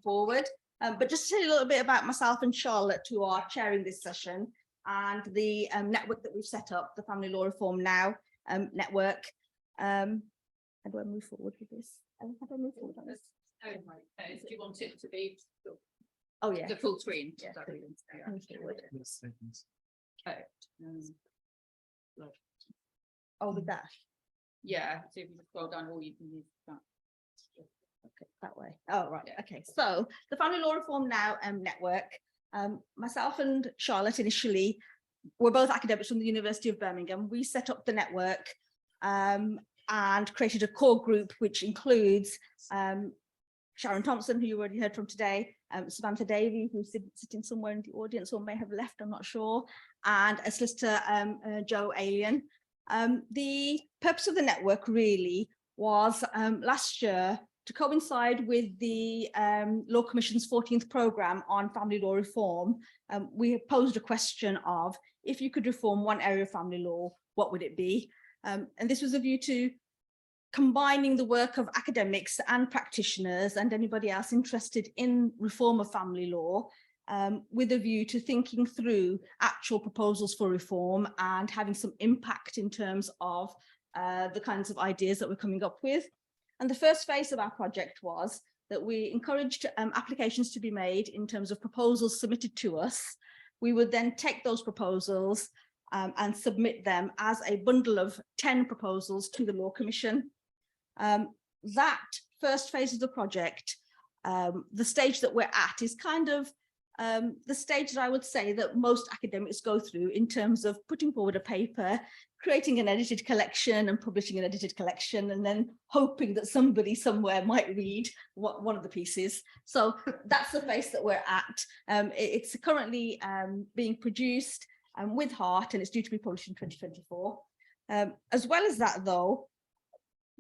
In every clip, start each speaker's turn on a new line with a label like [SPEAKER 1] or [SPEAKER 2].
[SPEAKER 1] forward. But just to tell you a little bit about myself and Charlotte, who are chairing this session, and the network that we've set up, the Family Law Reform Now network. How do I move forward with this? How do I move forward on this?
[SPEAKER 2] Oh, right. Do you want it to be
[SPEAKER 1] yeah,
[SPEAKER 2] the full screen?
[SPEAKER 1] Yeah, with that.
[SPEAKER 2] Yeah, so if you just scroll down, or you can use that.
[SPEAKER 1] Okay, that way. Oh, right. Yeah. Okay. So the Family Law Reform Now network, myself and Charlotte initially were both academics from the University of Birmingham. We set up the network and created a core group, which includes Sharon Thompson, who you already heard from today, Samantha Davey, who's sitting somewhere in the audience or may have left, I'm not sure, and a solicitor, Joe Alien. The purpose of the network really was last year to coincide with the Law Commission's 14th programme on family law reform. We posed a question of, if you could reform one area of family law, what would it be? And this was a view to combining the work of academics and practitioners and anybody else interested in reform of family law with a view to thinking through actual proposals for reform and having some impact in terms of the kinds of ideas that we're coming up with. And the first phase of our project was that we encouraged applications to be made in terms of proposals submitted to us. We would then take those proposals and submit them as a bundle of 10 proposals to the Law Commission. That first phase of the project, the stage that we're at, is kind of the stage that I would say that most academics go through in terms of putting forward a paper, creating an edited collection and publishing an edited collection, and then hoping that somebody somewhere might read one of the pieces. So that's the phase that we're at. It's currently being produced with Heart, and it's due to be published in 2024. As well as that, though,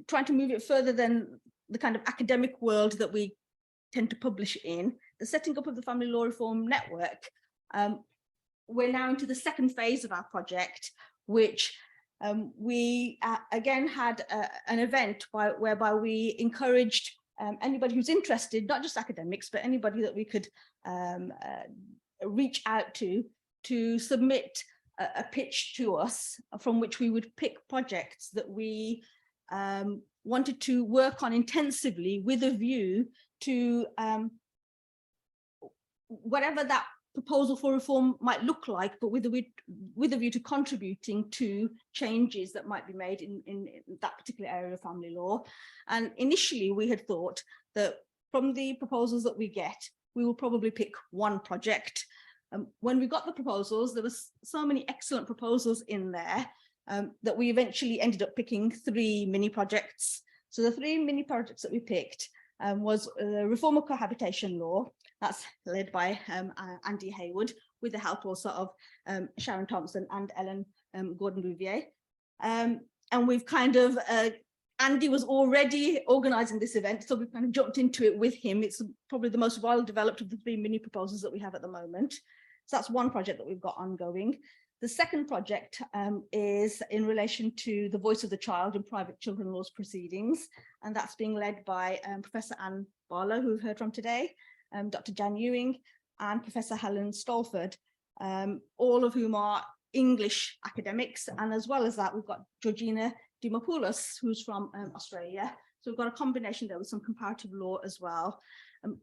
[SPEAKER 1] trying to move it further than the kind of academic world that we tend to publish in, the setting up of the Family Law Reform Network, we're now into the second phase of our project, which we again had an event whereby we encouraged anybody who's interested, not just academics, but anybody that we could reach out to submit a pitch to us, from which we would pick projects that we wanted to work on intensively with a view to whatever that proposal for reform might look like, but with a view to contributing to changes that might be made in that particular area of family law. And initially we had thought that from the proposals that we get, we will probably pick one project. When we got the proposals, there was so many excellent proposals in there that we eventually ended up picking 3 mini projects. So the 3 mini projects that we picked was the reform of cohabitation law. That's led by Andy Haywood, with the help also of Sharon Thompson and Ellen Gordon-Bouvier. And we've kind of, Andy was already organising this event, so we've kind of jumped into it with him. It's probably the most well developed of the 3 mini proposals that we have at the moment. So that's one project that we've got ongoing. The second project is in relation to the voice of the child in private children laws proceedings, and that's being led by Professor Anne Barlow, who we've heard from today, Dr. Jan Ewing, and Professor Helen Stolford, all of whom are English academics. And as well as that, we've got Georgina Dimopoulos, who's from Australia. So we've got a combination there with some comparative law as well,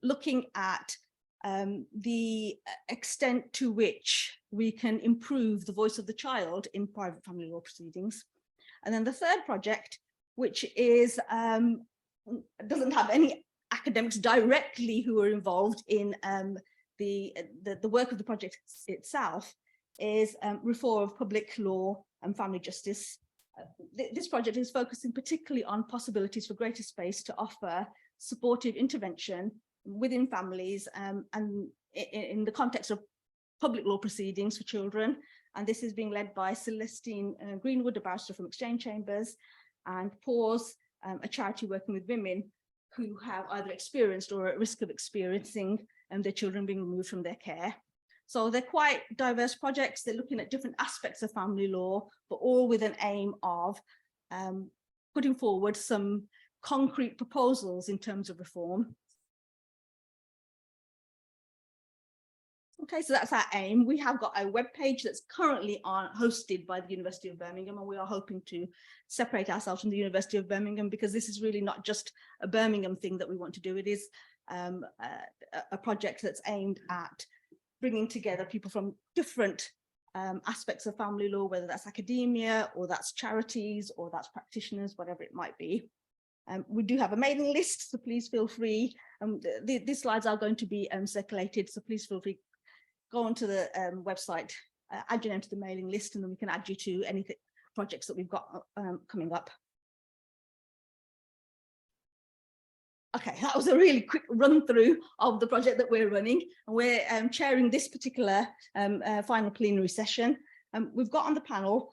[SPEAKER 1] looking at the extent to which we can improve the voice of the child in private family law proceedings. And then the third project, which is doesn't have any academics directly who are involved in the work of the project itself, is reform of public law and family justice. This project is focusing particularly on possibilities for greater space to offer supportive intervention within families and in the context of public law proceedings for children. And this is being led by Celestine Greenwood, a barrister from Exchange Chambers, and Pause, a charity working with women who have either experienced or are at risk of experiencing their children being removed from their care. So they're quite diverse projects. They're looking at different aspects of family law, but all with an aim of putting forward some concrete proposals in terms of reform. Okay, so that's our aim. We have got a web page that's currently hosted by the University of Birmingham, and we are hoping to separate ourselves from the University of Birmingham, because this is really not just a Birmingham thing that we want to do. It is a project that's aimed at bringing together people from different aspects of family law, whether that's academia or that's charities or that's practitioners, whatever it might be. We do have a mailing list, so please feel free. These slides are going to be circulated, so please feel free, go onto the website, add your name to the mailing list, and then we can add you to any projects that we've got coming up. Okay, that was a really quick run through of the project that we're running, and we're chairing this particular final plenary session. We've got on the panel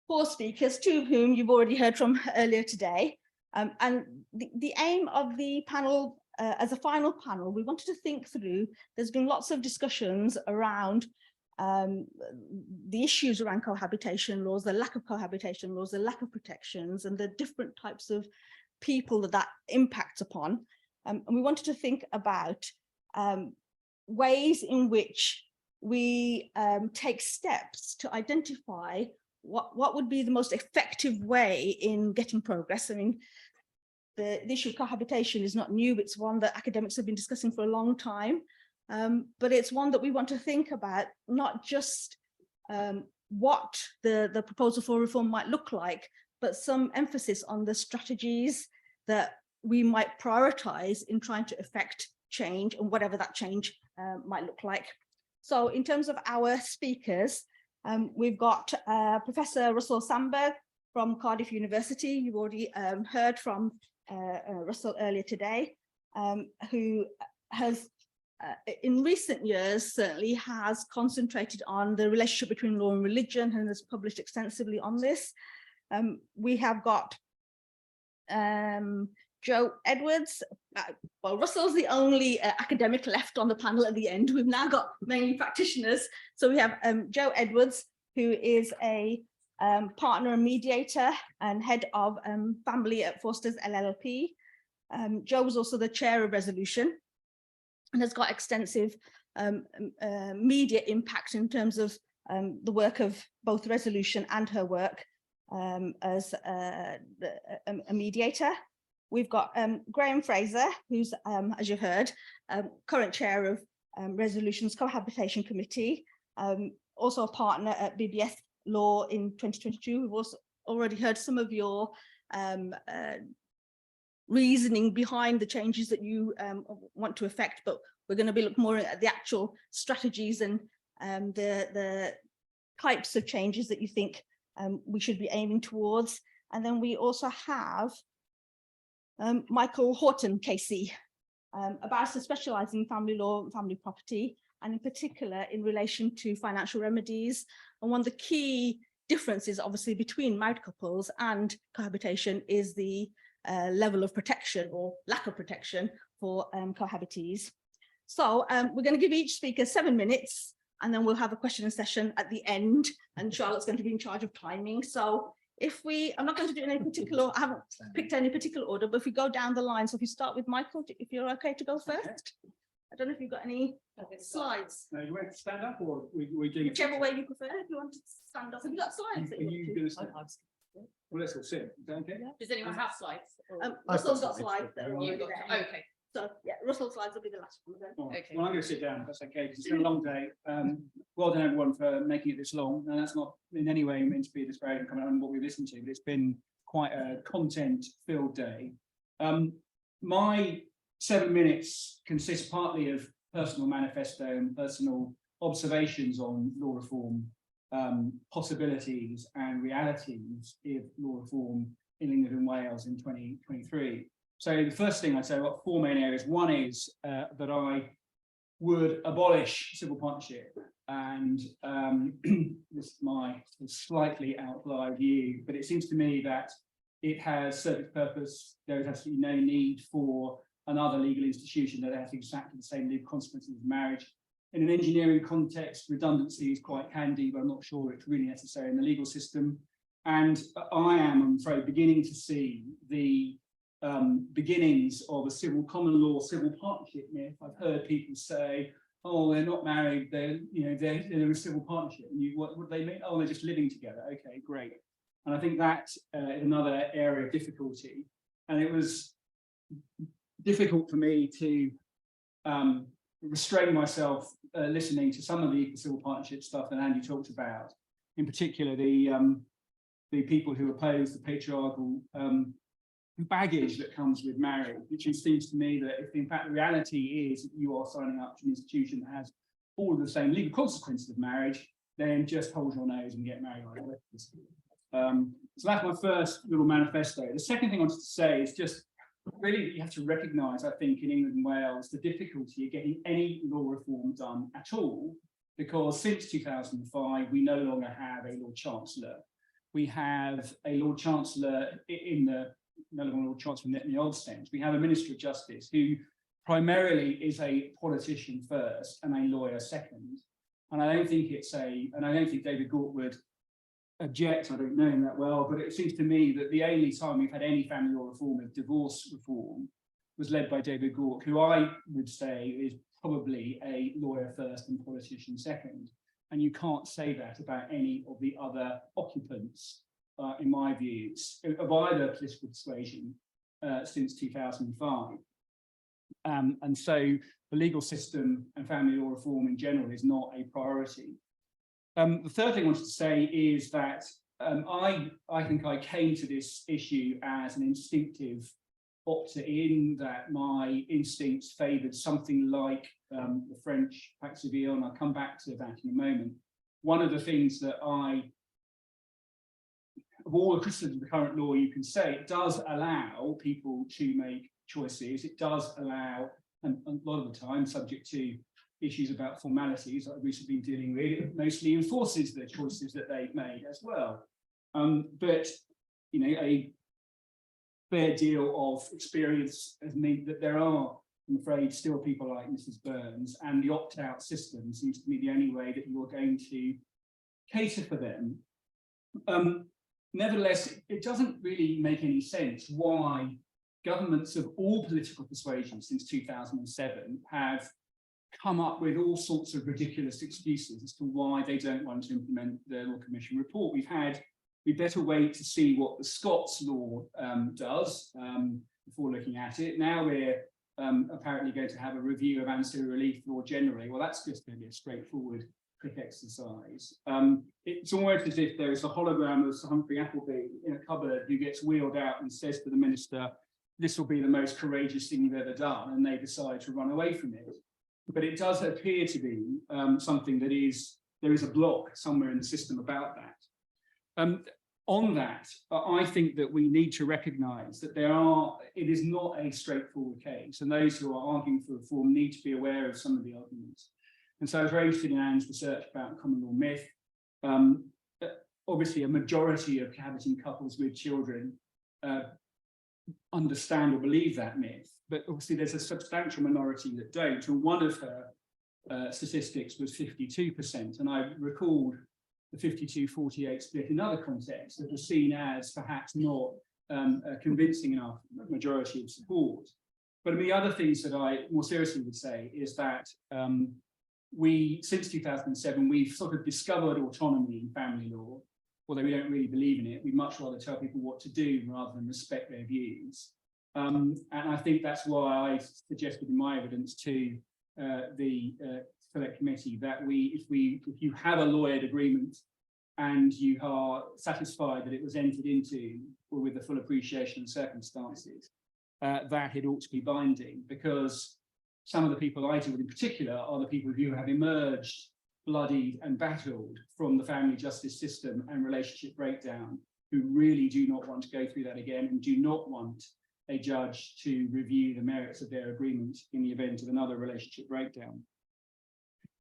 [SPEAKER 1] 4 speakers, 2 of whom you've already heard from earlier today. And the aim of the panel, as a final panel, we wanted to think through, there's been lots of discussions around the issues around cohabitation laws, the lack of cohabitation laws, the lack of protections, and the different types of people that impacts upon. And we wanted to think about ways in which we take steps to identify what would be the most effective way in getting progress. I mean, the issue of cohabitation is not new. It's one that academics have been discussing for a long time, but it's one that we want to think about, not just what the proposal for reform might look like, but some emphasis on the strategies that we might prioritize in trying to effect change, and whatever that change might look like. So in terms of our speakers, we've got Professor Russell Sandberg from Cardiff University. You've already heard from Russell earlier today, who has in recent years certainly has concentrated on the relationship between law and religion, and has published extensively on this. We have got Joe Edwards. Well, Russell's the only academic left on the panel at the end. We've now got mainly practitioners. So we have Joe Edwards, who is a partner and mediator and head of family at Forsters LLP. Joe was also the chair of Resolution and has got extensive media impact in terms of the work of both Resolution and her work as a mediator. We've got Graeme Fraser, who's, as you heard, current chair of Resolution's Cohabitation Committee, also a partner at BBS Law in 2022. We've also already heard some of your reasoning behind the changes that you want to effect, but we're going to be looking more at the actual strategies and the types of changes that you think we should be aiming towards. And then we also have Michael Horton, KC, a barrister specialising in family law and family property, and in particular in relation to financial remedies. And one of the key differences, obviously, between married couples and cohabitation is the level of protection or lack of protection for cohabitees. So we're going to give each speaker 7 minutes, and then we'll have a question session at the end, and Charlotte's going to be in charge of timing. So if I'm not going to do any particular, I haven't picked any particular order, but if we go down the line, so if you start with Michael, if you're okay to go first. I don't know if you've got any slides.
[SPEAKER 3] No, you want to stand up, or we doing it?
[SPEAKER 1] Whichever way you prefer. If you want to stand up, have you got slides?
[SPEAKER 3] Are you going to stand? Well, let's all sit. Is that okay?
[SPEAKER 2] Does anyone have slides?
[SPEAKER 1] Russell's got slides that are
[SPEAKER 2] You've
[SPEAKER 1] already
[SPEAKER 2] got-
[SPEAKER 1] there.
[SPEAKER 2] Okay.
[SPEAKER 1] So yeah, Russell's slides will be the last one then.
[SPEAKER 3] All right.
[SPEAKER 2] Okay.
[SPEAKER 3] Well, I'm going to sit down, if that's okay, because it's been a long day. Well done, everyone, for making it this long. And that's not in any way meant to be disparaging comment on what we listened to, but it's been quite a content-filled day. My 7 minutes consists partly of personal manifesto and personal observations on law reform possibilities and realities of law reform in England and Wales in 2023. So the first thing I'd say, I've got 4 main areas. One is that I would abolish civil partnership, and this is my slightly outlier view, but it seems to me that it has served its purpose. There is absolutely no need for another legal institution that has exactly the same legal consequences as marriage. In an engineering context, redundancy is quite handy, but I'm not sure it's really necessary in the legal system. And I am, I'm afraid, beginning to see the beginnings of a civil common law, civil partnership myth. I've heard people say, oh, they're not married, they're in a civil partnership. And what would they mean? Oh, they're just living together. Okay, great. And I think that is another area of difficulty. And it was difficult for me to restrain myself listening to some of the civil partnership stuff that Andy talked about, in particular the people who oppose the patriarchal baggage that comes with marriage, which seems to me that if in fact the reality is that you are signing up to an institution that has all of the same legal consequences of marriage, then just hold your nose and get married like this. So that's my first little manifesto. The second thing I wanted to say is just really that you have to recognise, I think, in England and Wales, the difficulty of getting any law reform done at all, because since 2005, we no longer have a Lord Chancellor. We have a Lord Chancellor no longer Lord Chancellor in the old sense. We have a Minister of Justice who primarily is a politician first and a lawyer second. And I don't think David Gauke would object, I don't know him that well, but it seems to me that the only time we've had any family law reform of divorce reform was led by David Gauke, who I would say is probably a lawyer first and politician second. And you can't say that about any of the other occupants, in my views, of either political persuasion since 2005. And so the legal system and family law reform in general is not a priority. The third thing I wanted to say is that I think I came to this issue as an instinctive opter-in, that my instincts favoured something like the French Pacte Civile, and I'll come back to that in a moment. One of the things that of all the criticisms of the current law, you can say it does allow people to make choices. It does allow, and a lot of the time, subject to issues about formalities that I've recently been dealing with, it mostly enforces the choices that they've made as well. But a fair deal of experience has meant that there are, I'm afraid, still people like Mrs. Burns, and the opt-out system seems to me the only way that you're going to cater for them. Nevertheless, it doesn't really make any sense why governments of all political persuasions since 2007 have come up with all sorts of ridiculous excuses as to why they don't want to implement the Law Commission report. We better wait to see what the Scots law does before looking at it. Now we're apparently going to have a review of ancillary relief law generally. Well, that's just going to be a straightforward quick exercise. It's almost as if there is a hologram of Sir Humphrey Appleby in a cupboard who gets wheeled out and says to the minister, this will be the most courageous thing you've ever done, and they decide to run away from it. But it does appear to be something that there is a block somewhere in the system about that. On that, I think that we need to recognise that it is not a straightforward case, and those who are arguing for reform need to be aware of some of the arguments. And so I was very interested in Anne's research about common law myth. Obviously, a majority of cohabiting couples with children understand or believe that myth, but obviously there's a substantial minority that don't. And one of her statistics was 52%, and I recalled the 52-48 split in other contexts that was seen as perhaps not a convincing enough majority of support. But the other things that I more seriously would say is that since 2007, we've sort of discovered autonomy in family law, although we don't really believe in it. We'd much rather tell people what to do rather than respect their views. And I think that's why I suggested in my evidence to the Select Committee that if you have a lawyered agreement and you are satisfied that it was entered into or with the full appreciation of circumstances, that it ought to be binding, because some of the people I deal with in particular are the people who have emerged bloodied and battled from the family justice system and relationship breakdown, who really do not want to go through that again and do not want a judge to review the merits of their agreement in the event of another relationship breakdown.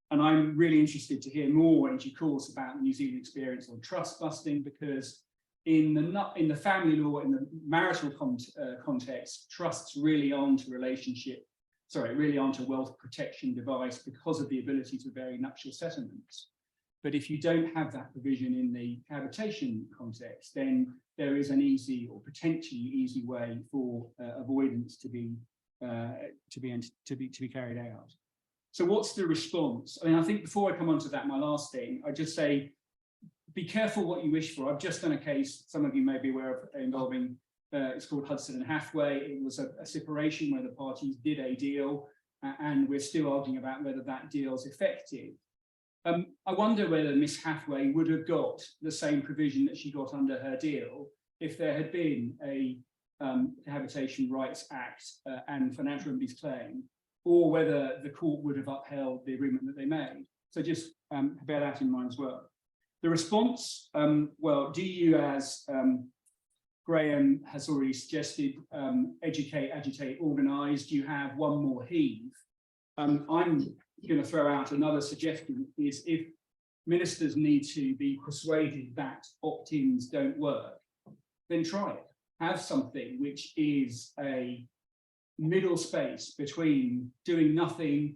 [SPEAKER 3] And I'm really interested to hear more in due course about the New Zealand experience on trust busting, because in the family law, in the marital context, trusts really aren't a wealth protection device because of the ability to vary nuptial settlements. But if you don't have that provision in the cohabitation context, then there is an easy or potentially easy way for avoidance to be carried out. So what's the response? I mean, I think before I come on to that, my last thing, I just say, be careful what you wish for. I've just done a case, some of you may be aware of, involving, it's called Hudson and Hathaway. It was a separation where the parties did a deal, and we're still arguing about whether that deal's effective. I wonder whether Miss Hathaway would have got the same provision that she got under her deal if there had been a Cohabitation Rights Act and financial remedies claim, or whether the court would have upheld the agreement that they made. So just bear that in mind as well. The response, well, do you, as Graeme has already suggested, educate, agitate, organise? Do you have one more heave? I'm going to throw out another suggestion, is if ministers need to be persuaded that opt-ins don't work, then try it. Have something which is a middle space between doing nothing,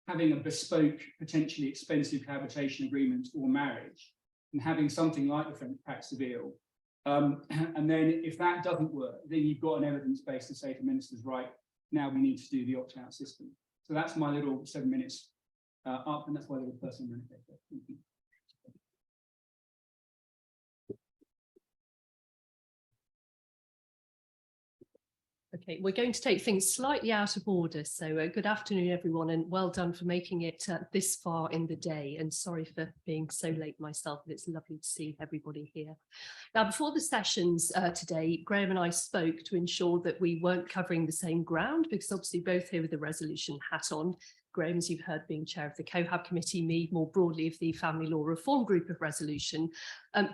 [SPEAKER 3] having a bespoke, potentially expensive cohabitation agreement or marriage, and having something like the French Pacte Civil. And then if that doesn't work, then you've got an evidence base to say to ministers, right, now we need to do the opt-out system. So that's my little 7 minutes up, and that's my little personal manifesto. Thank you.
[SPEAKER 4] Okay, we're going to take things slightly out of order. So good afternoon, everyone, and well done for making it this far in the day. And sorry for being so late myself, but it's lovely to see everybody here. Now, before the sessions today, Graeme and I spoke to ensure that we weren't covering the same ground, because obviously both here with the resolution hat on. Graeme, as you've heard, being chair of the Cohab committee, me more broadly of the Family Law Reform Group of Resolution.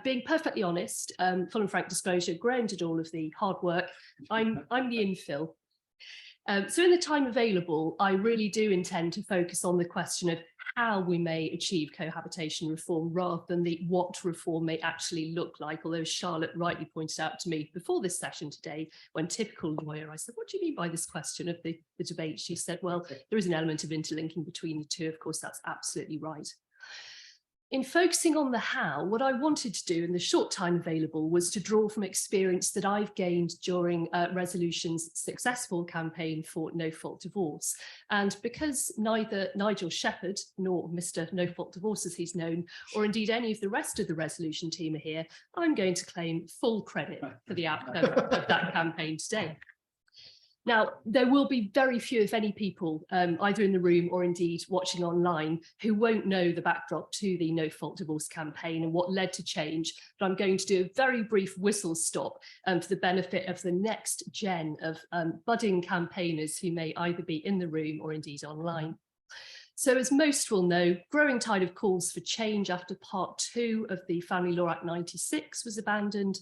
[SPEAKER 4] Being perfectly honest, full and frank disclosure, Graeme did all of the hard work. I'm the infill. So in the time available, I really do intend to focus on the question of how we may achieve cohabitation reform rather than the what reform may actually look like. Although Charlotte rightly pointed out to me before this session today, when typical lawyer, I said, what do you mean by this question of the debate? She said, well, there is an element of interlinking between the two. Of course, that's absolutely right. In focusing on the how, what I wanted to do in the short time available was to draw from experience that I've gained during Resolution's successful campaign for no-fault divorce. And because neither Nigel Shepherd nor Mr. No-Fault Divorce, as he's known, or indeed any of the rest of the Resolution team are here, I'm going to claim full credit for the outcome of that campaign today. Now, there will be very few, if any, people either in the room or indeed watching online who won't know the backdrop to the No Fault Divorce campaign and what led to change, but I'm going to do a very brief whistle stop for the benefit of the next gen of budding campaigners who may either be in the room or indeed online. So as most will know, growing tide of calls for change after part 2 of the Family Law Act 96 was abandoned.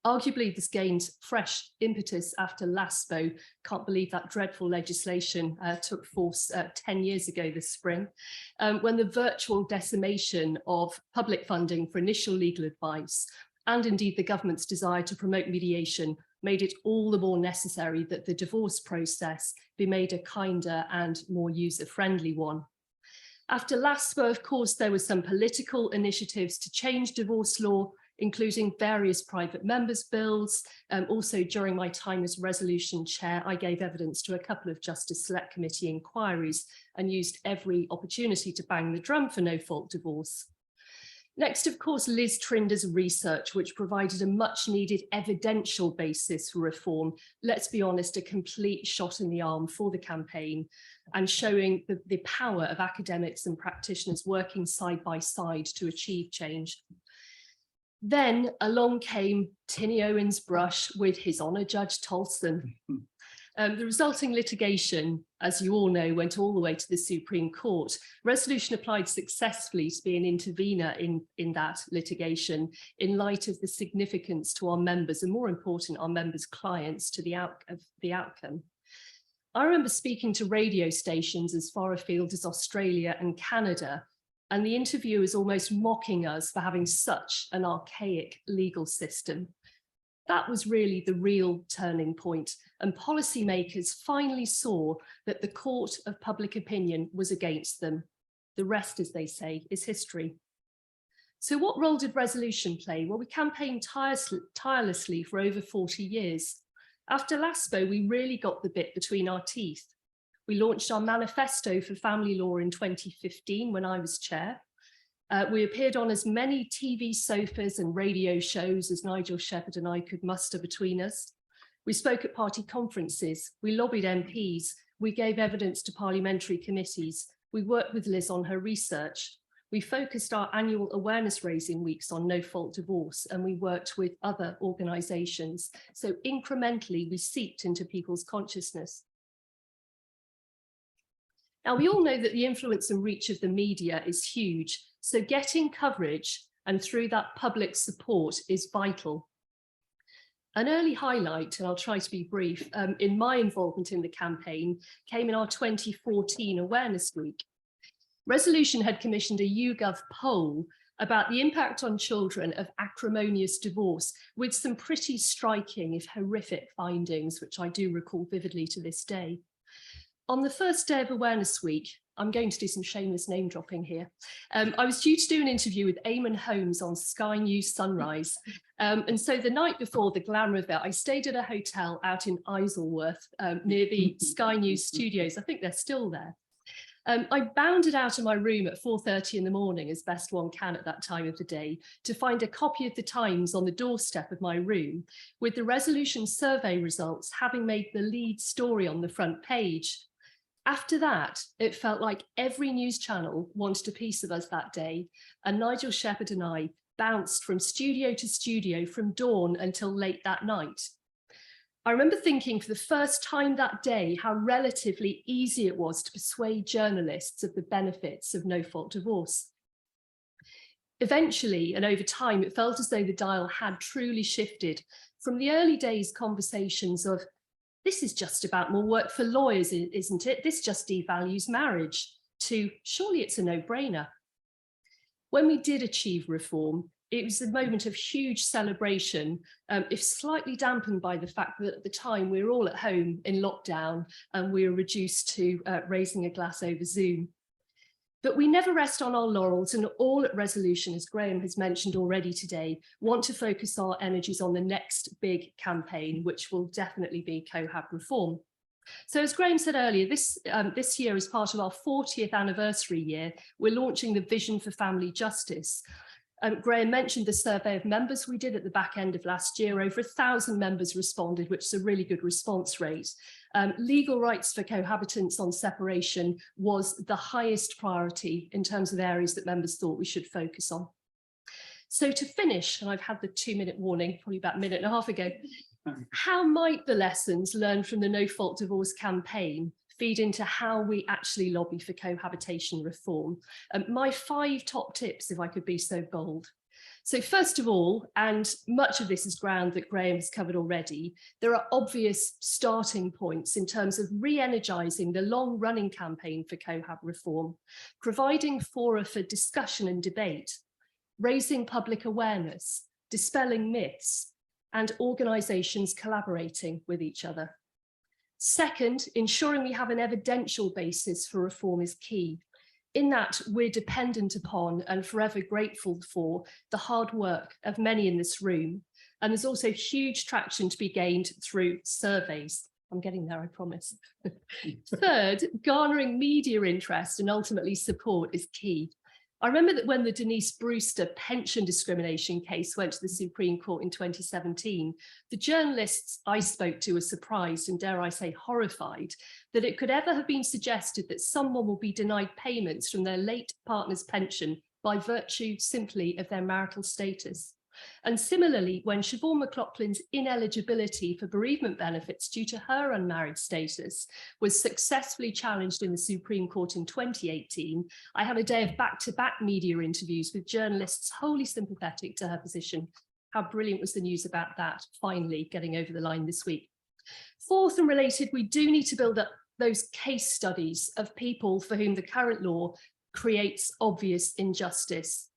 [SPEAKER 4] Arguably, this gained fresh impetus after LASPO. Can't believe that dreadful legislation took force 10 years ago this spring, when the virtual decimation of public funding for initial legal advice and indeed the government's desire to promote mediation made it all the more necessary that the divorce process be made a kinder and more user-friendly one. After LASPO, of course, there were some political initiatives to change divorce law, including various private members' bills. Also, during my time as Resolution Chair, I gave evidence to a couple of Justice Select Committee inquiries and used every opportunity to bang the drum for no-fault divorce. Next, of course, Liz Trinder's research, which provided a much-needed evidential basis for reform. Let's be honest, a complete shot in the arm for the campaign, and showing the power of academics and practitioners working side by side to achieve change. Then along came Tinny Owen's brush with His Honour Judge Tolson. The resulting litigation, as you all know, went all the way to the Supreme Court. Resolution applied successfully to be an intervener in that litigation in light of the significance to our members, and more important, our members' clients, to the outcome. I remember speaking to radio stations as far afield as Australia and Canada, and the interviewers almost mocking us for having such an archaic legal system. That was really the real turning point, and policymakers finally saw that the court of public opinion was against them. The rest, as they say, is history. So what role did Resolution play? Well, we campaigned tirelessly for over 40 years. After LASPO, we really got the bit between our teeth. We launched our manifesto for family law in 2015 when I was chair. We appeared on as many TV sofas and radio shows as Nigel Shepherd and I could muster between us. We spoke at party conferences, we lobbied MPs, we gave evidence to parliamentary committees, we worked with Liz on her research. We focused our annual awareness raising weeks on no-fault divorce, and we worked with other organisations. So incrementally, we seeped into people's consciousness. Now, we all know that the influence and reach of the media is huge, so getting coverage and through that public support is vital. An early highlight, and I'll try to be brief, in my involvement in the campaign came in our 2014 Awareness Week. Resolution had commissioned a YouGov poll about the impact on children of acrimonious divorce, with some pretty striking, if horrific, findings, which I do recall vividly to this day. On the first day of Awareness Week, I'm going to do some shameless name dropping here. I was due to do an interview with Eamon Holmes on Sky News Sunrise. And so the night before the glamour of it, I stayed at a hotel out in Isleworth near the Sky News studios. I think they're still there. I bounded out of my room at 4:30 in the morning, as best one can at that time of the day, to find a copy of the Times on the doorstep of my room, with the Resolution survey results having made the lead story on the front page. After that, it felt like every news channel wanted a piece of us that day, and Nigel Shepherd and I bounced from studio to studio from dawn until late that night. I remember thinking for the first time that day how relatively easy it was to persuade journalists of the benefits of no-fault divorce. Eventually, and over time, it felt as though the dial had truly shifted from the early days conversations of, this is just about more work for lawyers, isn't it? This just devalues marriage, to surely it's a no-brainer. When we did achieve reform, it was a moment of huge celebration, if slightly dampened by the fact that at the time we were all at home in lockdown and we were reduced to raising a glass over Zoom. But we never rest on our laurels, and all at Resolution, as Graeme has mentioned already today, want to focus our energies on the next big campaign, which will definitely be Cohab reform. So as Graeme said earlier, this year, as part of our 40th anniversary year, we're launching the Vision for Family Justice. Graeme mentioned the survey of members we did at the back end of last year. Over 1,000 members responded, which is a really good response rate. Legal rights for cohabitants on separation was the highest priority in terms of areas that members thought we should focus on. So to finish, and I've had the 2-minute warning, probably about a minute and a half ago, how might the lessons learned from the No Fault Divorce campaign feed into how we actually lobby for cohabitation reform? My 5 top tips, if I could be so bold. So first of all, and much of this is ground that Graeme has covered already, there are obvious starting points in terms of re-energising the long-running campaign for cohab reform, providing fora for discussion and debate, raising public awareness, dispelling myths, and organisations collaborating with each other. Second, ensuring we have an evidential basis for reform is key. In that, we're dependent upon and forever grateful for the hard work of many in this room. And there's also huge traction to be gained through surveys. I'm getting there, I promise. Third, garnering media interest and ultimately support is key. I remember that when the Denise Brewster pension discrimination case went to the Supreme Court in 2017, the journalists I spoke to were surprised and, dare I say, horrified that it could ever have been suggested that someone will be denied payments from their late partner's pension by virtue simply of their marital status. And similarly, when Siobhan McLaughlin's ineligibility for bereavement benefits due to her unmarried status was successfully challenged in the Supreme Court in 2018, I had a day of back-to-back media interviews with journalists wholly sympathetic to her position. How brilliant was the news about that, finally getting over the line this week. Fourth and related, we do need to build up those case studies of people for whom the current law creates obvious injustice.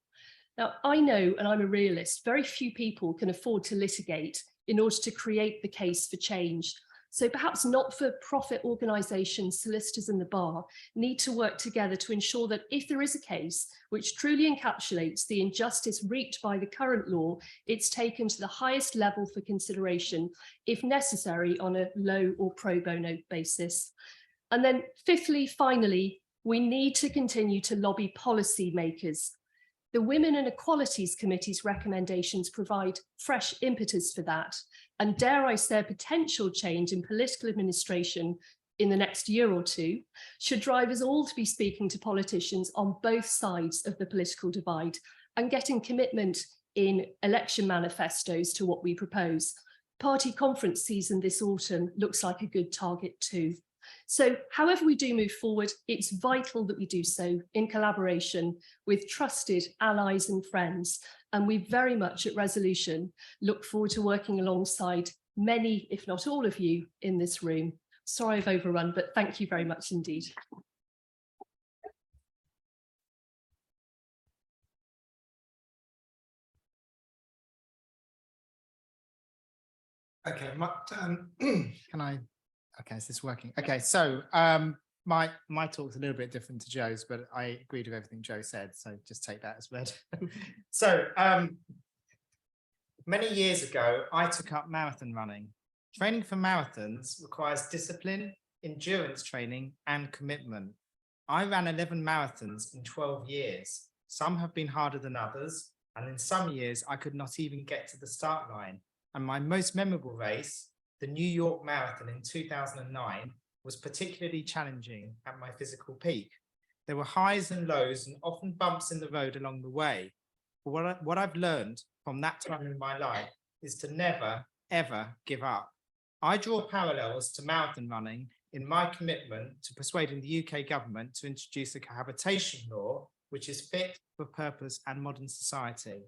[SPEAKER 4] Now, I know, and I'm a realist, very few people can afford to litigate in order to create the case for change. So perhaps not-for-profit organisations, solicitors and the bar need to work together to ensure that if there is a case which truly encapsulates the injustice wreaked by the current law, it's taken to the highest level for consideration, if necessary, on a low or pro bono basis. And then fifthly, finally, we need to continue to lobby policy makers. The Women and Equalities Committee's recommendations provide fresh impetus for that, and dare I say, potential change in political administration in the next year or two should drive us all to be speaking to politicians on both sides of the political divide and getting commitment in election manifestos to what we propose. Party conference season this autumn looks like a good target too. So however we do move forward, it's vital that we do so in collaboration with trusted allies and friends. And we very much at Resolution look forward to working alongside many, if not all of you in this room. Sorry I've overrun, but thank you very much indeed.
[SPEAKER 5] Okay, can I? Okay, is this working? Okay, so my talk's a little bit different to Joe's, but I agreed with everything Joe said, so just take that as read. So many years ago, I took up marathon running. Training for marathons requires discipline, endurance training, and commitment. I ran 11 marathons in 12 years. Some have been harder than others, and in some years, I could not even get to the start line. And my most memorable race, the New York Marathon in 2009, was particularly challenging at my physical peak. There were highs and lows and often bumps in the road along the way. But what I've learned from that time in my life is to never, ever give up. I draw parallels to marathon running in my commitment to persuading the UK government to introduce a cohabitation law which is fit for purpose and modern society.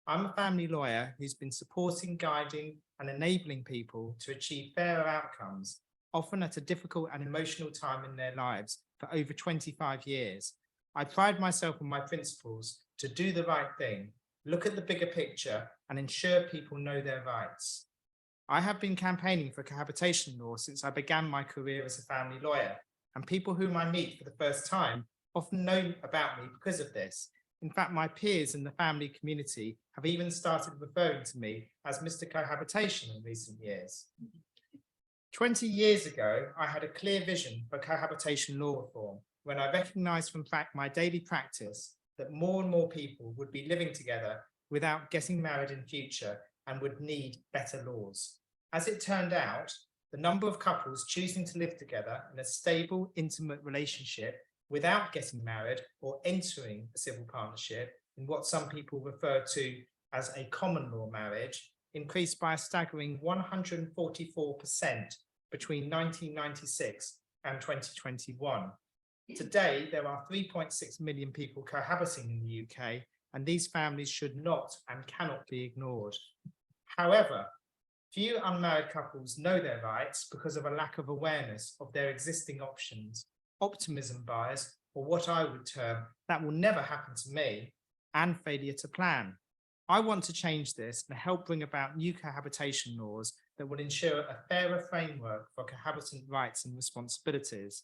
[SPEAKER 5] I'm a family lawyer who's been supporting, guiding and enabling people to achieve fairer outcomes, often at a difficult and emotional time in their lives for over 25 years. I pride myself on my principles to do the right thing, look at the bigger picture and ensure people know their rights. I have been campaigning for cohabitation law since I began my career as a family lawyer, and people whom I meet for the first time often know about me because of this. In fact, my peers in the family community have even started referring to me as Mr. Cohabitation in recent years. 20 years ago, I had a clear vision for cohabitation law reform when I recognised from my daily practice that more and more people would be living together without getting married in future and would need better laws. As it turned out, the number of couples choosing to live together in a stable, intimate relationship without getting married or entering a civil partnership in what some people refer to as a common law marriage increased by a staggering 144% between 1996 and 2021. Today, there are 3.6 million people cohabiting in the UK, and these families should not and cannot be ignored. However, few unmarried couples know their rights because of a lack of awareness of their existing options, optimism bias, or what I would term that will never happen to me, and failure to plan. I want to change this and help bring about new cohabitation laws that will ensure a fairer framework for cohabitant rights and responsibilities.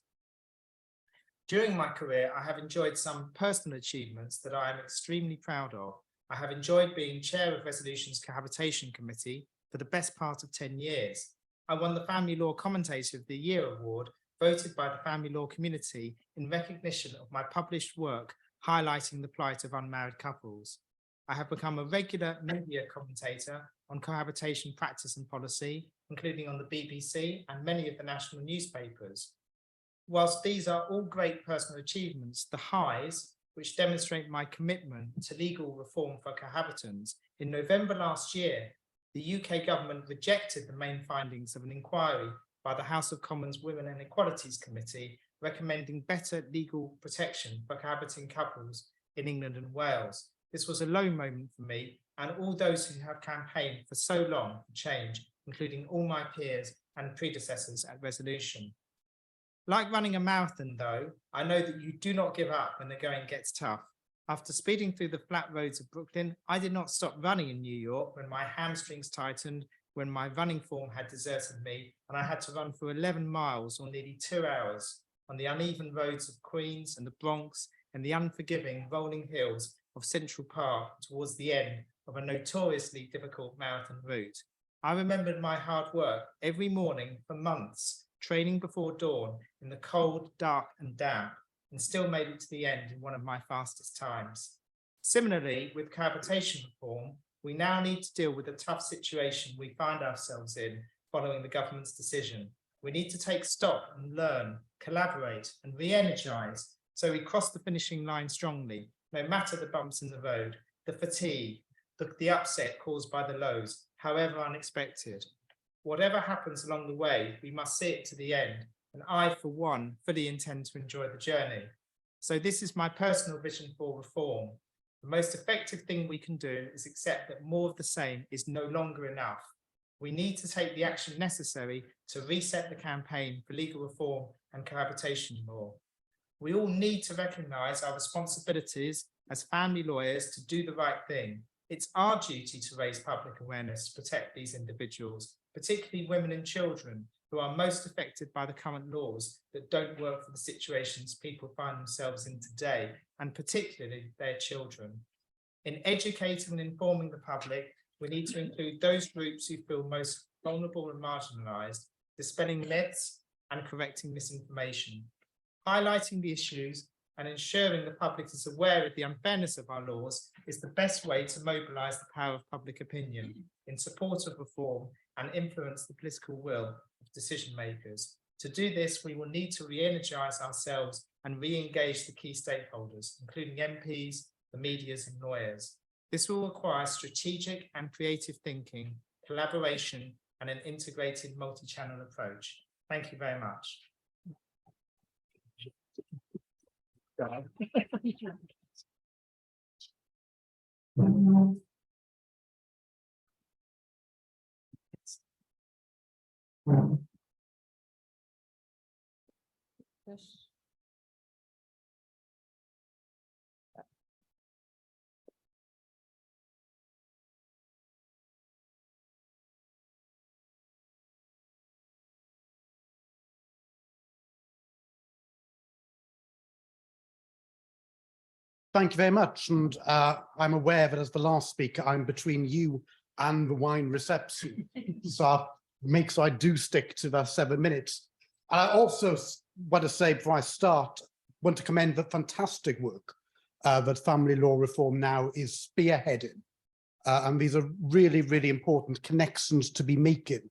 [SPEAKER 5] During my career, I have enjoyed some personal achievements that I am extremely proud of. I have enjoyed being chair of Resolution's Cohabitation Committee for the best part of 10 years. I won the Family Law Commentator of the Year award, voted by the family law community in recognition of my published work highlighting the plight of unmarried couples. I have become a regular media commentator on cohabitation practice and policy, including on the BBC and many of the national newspapers. Whilst these are all great personal achievements, the highs, which demonstrate my commitment to legal reform for cohabitants, in November last year, the UK government rejected the main findings of an inquiry by the House of Commons Women and Equalities Committee, recommending better legal protection for cohabiting couples in England and Wales. This was a low moment for me and all those who have campaigned for so long for change, including all my peers and predecessors at Resolution. Like running a marathon, though, I know that you do not give up when the going gets tough. After speeding through the flat roads of Brooklyn, I did not stop running in New York when my hamstrings tightened, when my running form had deserted me, and I had to run for 11 miles or nearly 2 hours on the uneven roads of Queens and the Bronx and the unforgiving rolling hills of Central Park towards the end of a notoriously difficult marathon route. I remembered my hard work every morning for months, training before dawn in the cold, dark and damp, and still made it to the end in one of my fastest times. Similarly, with cohabitation reform, we now need to deal with the tough situation we find ourselves in following the government's decision. We need to take stock and learn, collaborate and re-energise so we cross the finishing line strongly, no matter the bumps in the road, the fatigue, the upset caused by the lows, however unexpected. Whatever happens along the way, we must see it to the end, and I, for one, fully intend to enjoy the journey. So this is my personal vision for reform. The most effective thing we can do is accept that more of the same is no longer enough. We need to take the action necessary to reset the campaign for legal reform and cohabitation law. We all need to recognise our responsibilities as family lawyers to do the right thing. It's our duty to raise public awareness to protect these individuals, particularly women and children who are most affected by the current laws that don't work for the situations people find themselves in today, and particularly their children. In educating and informing the public, we need to include those groups who feel most vulnerable and marginalised, dispelling myths and correcting misinformation, highlighting the issues and ensuring the public is aware of the unfairness of our laws is the best way to mobilise the power of public opinion in support of reform and influence the political will of decision makers. To do this, we will need to re-energise ourselves and re-engage the key stakeholders, including MPs, the medias and lawyers. This will require strategic and creative thinking, collaboration and an integrated multi-channel approach. Thank you very much.
[SPEAKER 6] Thank you very much. And I'm aware that as the last speaker, I'm between you and the wine reception. So I'll make sure I do stick to the 7 minutes. And I also want to say before I start, want to commend the fantastic work that Family Law Reform now is spearheading. And these are really, really important connections to be making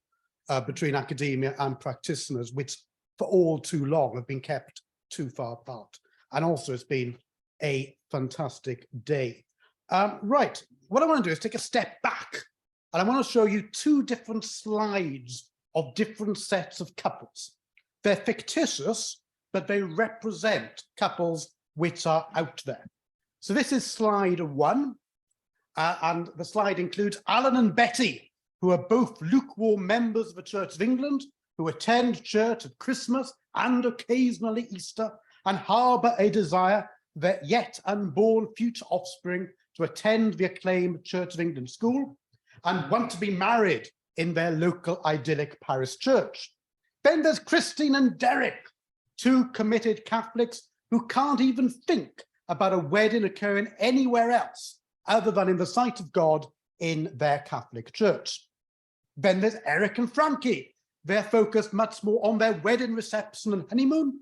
[SPEAKER 6] between academia and practitioners, which for all too long have been kept too far apart. And also it's been a fantastic day. Right, what I want to do is take a step back and I want to show you two different slides of different sets of couples. They're fictitious, but they represent couples which are out there. So this is slide 1, and the slide includes Alan and Betty, who are both lukewarm members of the Church of England, who attend church at Christmas and occasionally Easter, and harbour a desire their yet unborn future offspring to attend the acclaimed Church of England school and want to be married in their local idyllic parish church. Then there's Christine and Derek, two committed Catholics who can't even think about a wedding occurring anywhere else other than in the sight of God in their Catholic church. Then there's Eric and Frankie. They're focused much more on their wedding reception and honeymoon,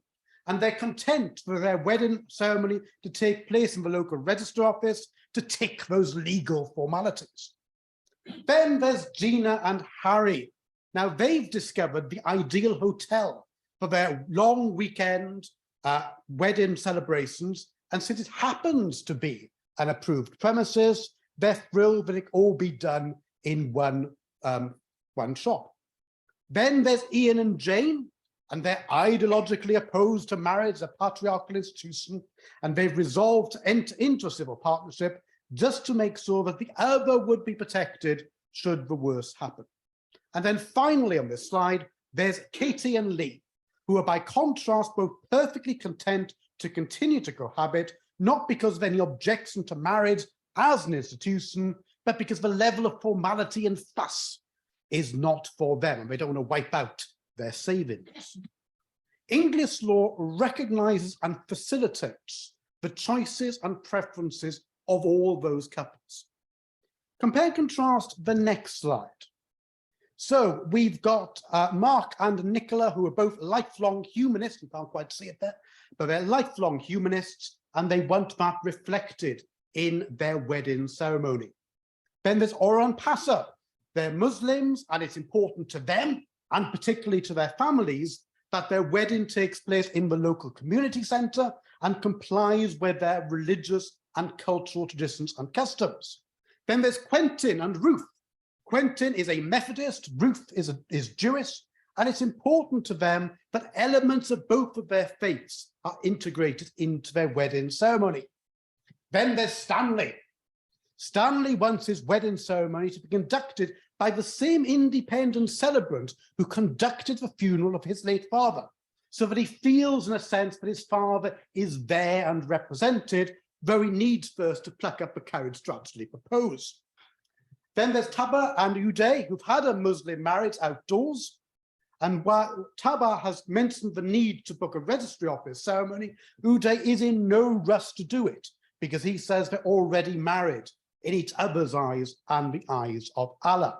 [SPEAKER 6] and they're content for their wedding ceremony to take place in the local register office to tick those legal formalities. Then there's Gina and Harry. Now they've discovered the ideal hotel for their long weekend wedding celebrations, and since it happens to be an approved premises, they're thrilled that it all be done in one shop. Then there's Ian and Jane, and they're ideologically opposed to marriage as a patriarchal institution, and they've resolved to enter into a civil partnership just to make sure that the other would be protected should the worst happen. And then finally on this slide, there's Katie and Lee, who are by contrast both perfectly content to continue to cohabit, not because of any objection to marriage as an institution, but because the level of formality and fuss is not for them, and they don't want to wipe out their savings. English law recognises and facilitates the choices and preferences of all those couples. Compare and contrast the next slide. So we've got Mark and Nicola, who are both lifelong humanists. You can't quite see it there, but they're lifelong humanists, and they want that reflected in their wedding ceremony. Then there's Orhan Pasa. They're Muslims, and it's important to them, and particularly to their families, that their wedding takes place in the local community centre and complies with their religious and cultural traditions and customs. Then there's Quentin and Ruth. Quentin is a Methodist, Ruth is Jewish, and it's important to them that elements of both of their faiths are integrated into their wedding ceremony. Then there's Stanley. Stanley wants his wedding ceremony to be conducted by the same independent celebrant who conducted the funeral of his late father, so that he feels in a sense that his father is there and represented, though he needs first to pluck up the courage to actually propose. Then there's Taba and Uday, who've had a Muslim marriage outdoors. And while Taba has mentioned the need to book a registry office ceremony, Uday is in no rush to do it, because he says they're already married in each other's eyes and the eyes of Allah.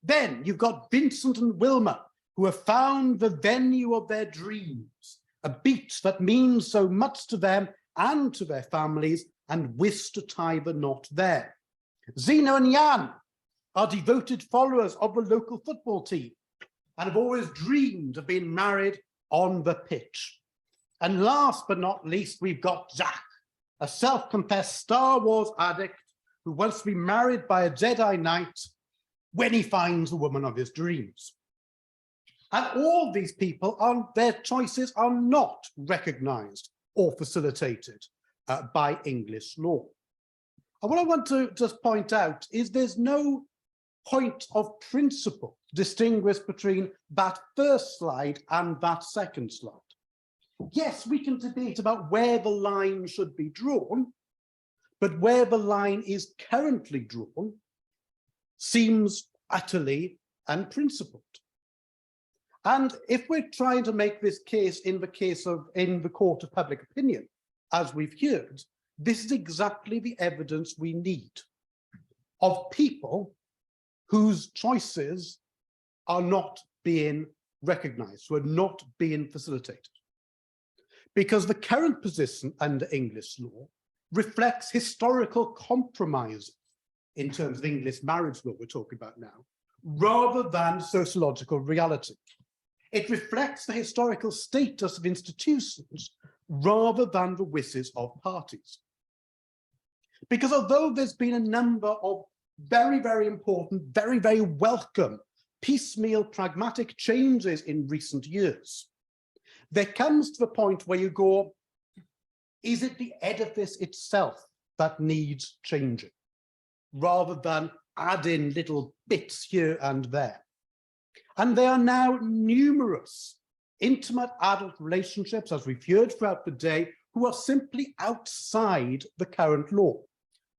[SPEAKER 6] Then you've got Vincent and Wilma, who have found the venue of their dreams, a beach that means so much to them and to their families, and wish to tie the knot there. Zena and Jan are devoted followers of the local football team and have always dreamed of being married on the pitch. And last but not least, we've got Jack, a self-confessed Star Wars addict who wants to be married by a Jedi Knight when he finds the woman of his dreams. And all these people, their choices are not recognised or facilitated by English law. And what I want to just point out is there's no point of principle to distinguish between that first slide and that second slide. Yes, we can debate about where the line should be drawn, but where the line is currently drawn seems utterly unprincipled. And if we're trying to make this case in the court of public opinion, as we've heard, this is exactly the evidence we need of people whose choices are not being recognised, who are not being facilitated. Because the current position under English law reflects historical compromises in terms of English marriage law we're talking about now, rather than sociological reality. It reflects the historical status of institutions rather than the wishes of parties. Because although there's been a number of very, very important, very, very welcome piecemeal pragmatic changes in recent years, there comes to the point where you go, is it the edifice itself that needs changing, rather than adding little bits here and there? And there are now numerous intimate adult relationships, as we've heard throughout the day, who are simply outside the current law.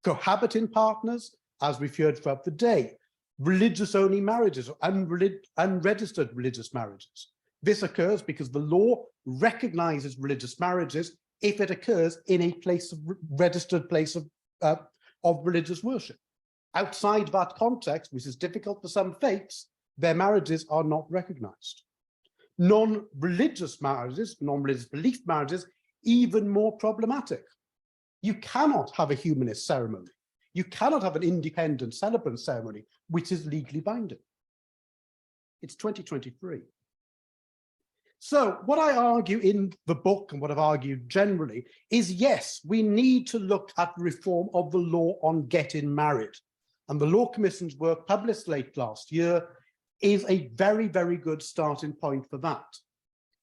[SPEAKER 6] Cohabiting partners, as we've heard throughout the day, religious-only marriages or unregistered religious marriages. This occurs because the law recognises religious marriages if it occurs in a registered place of religious worship. Outside that context, which is difficult for some faiths, their marriages are not recognised. Non-religious marriages, non-religious belief marriages, even more problematic. You cannot have a humanist ceremony. You cannot have an independent celebrant ceremony, which is legally binding. It's 2023. So what I argue in the book and what I've argued generally is, yes, we need to look at reform of the law on getting married. And the Law Commission's work published late last year is a very, very good starting point for that.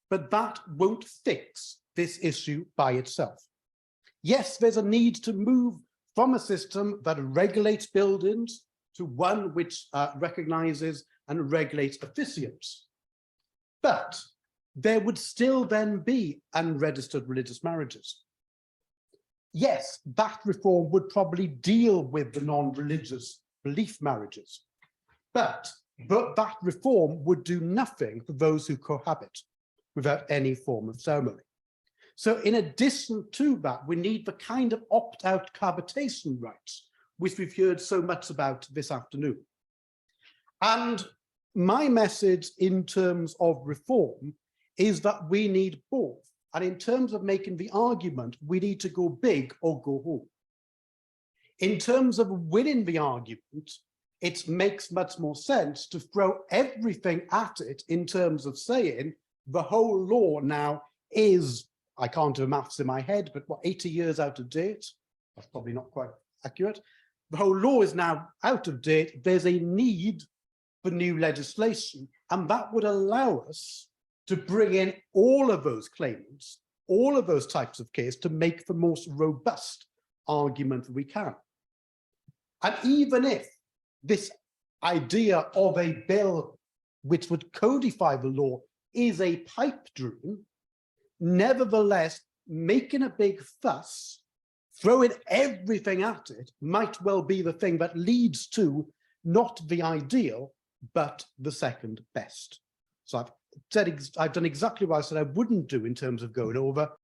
[SPEAKER 6] But that won't fix this issue by itself. Yes, there's a need to move from a system that regulates buildings to one which recognises and regulates officiants. But there would still then be unregistered religious marriages. Yes, that reform would probably deal with the non-religious belief marriages, but that reform would do nothing for those who cohabit without any form of ceremony. So in addition to that, we need the kind of opt-out cohabitation rights, which we've heard so much about this afternoon. And my message in terms of reform is that we need both. And in terms of making the argument, we need to go big or go home. In terms of winning the argument, it makes much more sense to throw everything at it in terms of saying the whole law now is, I can't do maths in my head, but what, 80 years out of date? That's probably not quite accurate. The whole law is now out of date. There's a need for new legislation, and that would allow us to bring in all of those claimants, all of those types of cases, to make the most robust argument that we can. And even if this idea of a bill which would codify the law is a pipe dream, nevertheless, making a big fuss, throwing everything at it might well be the thing that leads to not the ideal, but the second best. So I've done exactly what I said I wouldn't do in terms of going over.